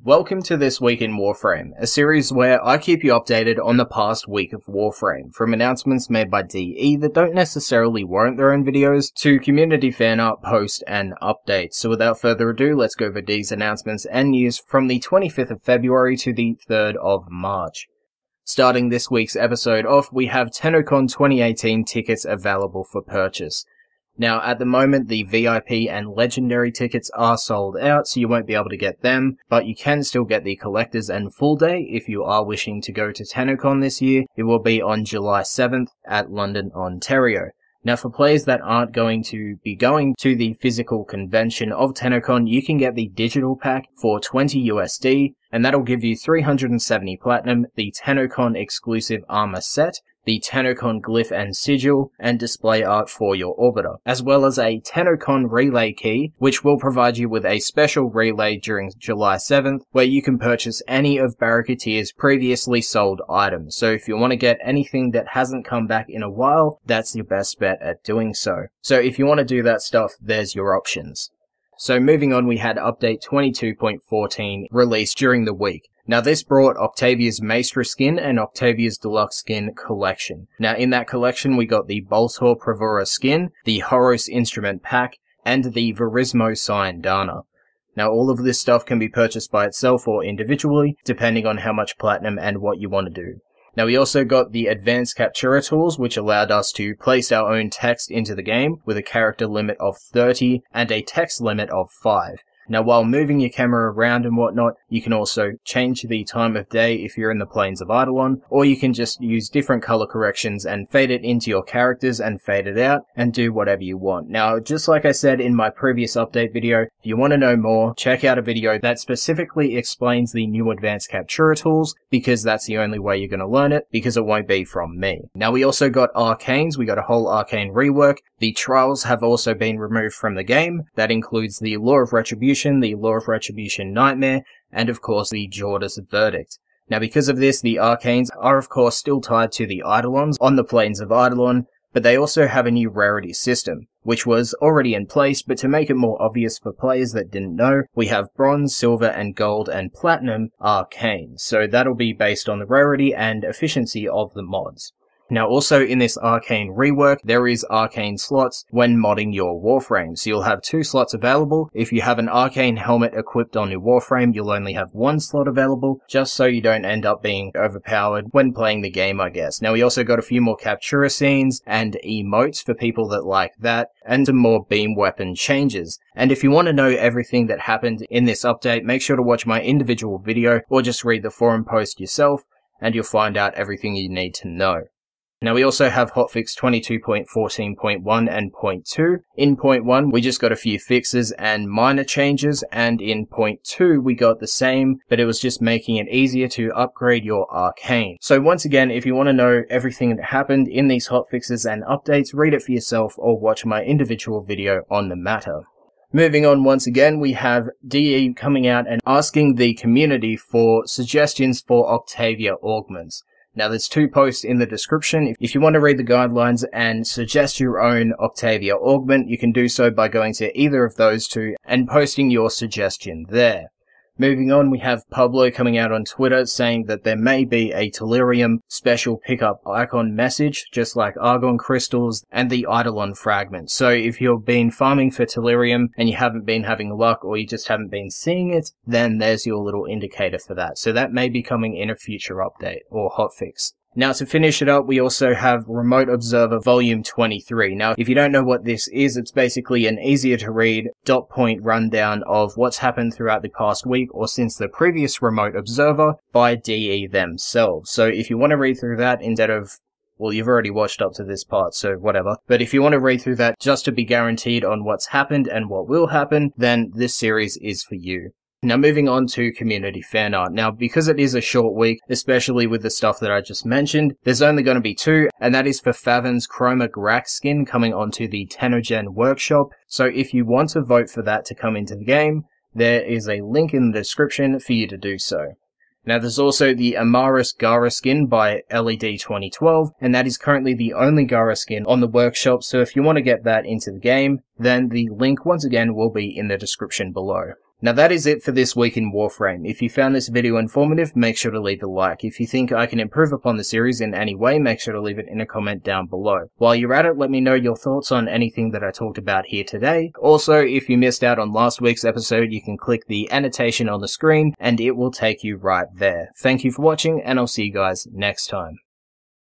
Welcome to This Week in Warframe, a series where I keep you updated on the past week of Warframe, from announcements made by DE that don't necessarily warrant their own videos, to community fan art, posts, and updates. So without further ado, let's go over De's announcements and news from the 25th of February to the 3rd of March. Starting this week's episode off, we have Tennocon 2018 tickets available for purchase. Now, at the moment, the VIP and Legendary tickets are sold out, so you won't be able to get them, but you can still get the Collectors and Full Day if you are wishing to go to Tennocon this year. It will be on July 7th at London, Ontario. Now, for players that aren't going to be going to the physical convention of Tennocon, you can get the digital pack for $20 USD, and that'll give you 370 platinum, the Tennocon exclusive armor set, the Tennocon glyph and sigil, and display art for your orbiter, as well as a Tennocon relay key, which will provide you with a special relay during July 7th, where you can purchase any of Barricatier's previously sold items. So if you want to get anything that hasn't come back in a while, that's your best bet at doing so. So if you want to do that stuff, there's your options. So moving on, we had update 22.14 released during the week. Now this brought Octavia's Maestra skin and Octavia's Deluxe skin collection. Now in that collection we got the Boltor Bravura skin, the Horos instrument pack, and the Verismo Dana. Now all of this stuff can be purchased by itself or individually, depending on how much platinum and what you want to do. Now we also got the advanced Captura tools, which allowed us to place our own text into the game with a character limit of 30 and a text limit of 5. Now while moving your camera around and whatnot, you can also change the time of day if you're in the plains of Eidolon, or you can just use different color corrections and fade it into your characters and fade it out and do whatever you want. Now just like I said in my previous update video, if you want to know more, check out a video that specifically explains the new advanced Captura tools, because that's the only way you're going to learn it, because it won't be from me. Now we also got Arcanes, we got a whole Arcane rework. The trials have also been removed from the game. That includes the Law of Retribution, the Law of Retribution Nightmare, and of course the Jorda's Verdict. Now because of this, the Arcanes are of course still tied to the Eidolons on the plains of Eidolon, but they also have a new rarity system, which was already in place, but to make it more obvious for players that didn't know, we have Bronze, Silver, and Gold, and Platinum Arcane. So that'll be based on the rarity and efficiency of the mods. Now also in this Arcane rework, there is Arcane slots when modding your Warframe. So you'll have 2 slots available. If you have an Arcane helmet equipped on your Warframe, you'll only have 1 slot available, just so you don't end up being overpowered when playing the game, I guess. Now we also got a few more Captura scenes and emotes for people that like that, and some more beam weapon changes. And if you want to know everything that happened in this update, make sure to watch my individual video, or just read the forum post yourself, and you'll find out everything you need to know. Now we also have Hotfix 22.14.1 and .2. In .1 we just got a few fixes and minor changes, and in .2 we got the same, but it was just making it easier to upgrade your Arcane. So once again, if you want to know everything that happened in these hotfixes and updates, read it for yourself or watch my individual video on the matter. Moving on, once again, we have DE coming out and asking the community for suggestions for Octavia Augments. Now there's 2 posts in the description. If you want to read the guidelines and suggest your own Octavia Augment, you can do so by going to either of those 2 and posting your suggestion there. Moving on, we have Pablo coming out on Twitter saying that there may be a tellurium special pickup icon message, just like argon crystals and the Eidolon fragment. So if you've been farming for tellurium and you haven't been having luck, or you just haven't been seeing it, then there's your little indicator for that. So that may be coming in a future update or hotfix. Now to finish it up, we also have Remote Observer Volume 23. Now if you don't know what this is, it's basically an easier to read dot point rundown of what's happened throughout the past week or since the previous Remote Observer by DE themselves. So if you want to read through that instead of, well, you've already watched up to this part, so whatever. But if you want to read through that just to be guaranteed on what's happened and what will happen, then this series is for you. Now moving on to community fan art. Now because it is a short week, especially with the stuff that I just mentioned, there's only going to be 2, and that is for Favin's Chroma Graxx skin coming onto the Tennogen workshop. So if you want to vote for that to come into the game, there is a link in the description for you to do so. Now there's also the Amarius Gara skin by LED 2012, and that is currently the only Gara skin on the workshop, so if you want to get that into the game, then the link once again will be in the description below. Now that is it for this week in Warframe. If you found this video informative, make sure to leave a like. If you think I can improve upon the series in any way, make sure to leave it in a comment down below. While you're at it, let me know your thoughts on anything that I talked about here today. Also, if you missed out on last week's episode, you can click the annotation on the screen and it will take you right there. Thank you for watching, and I'll see you guys next time.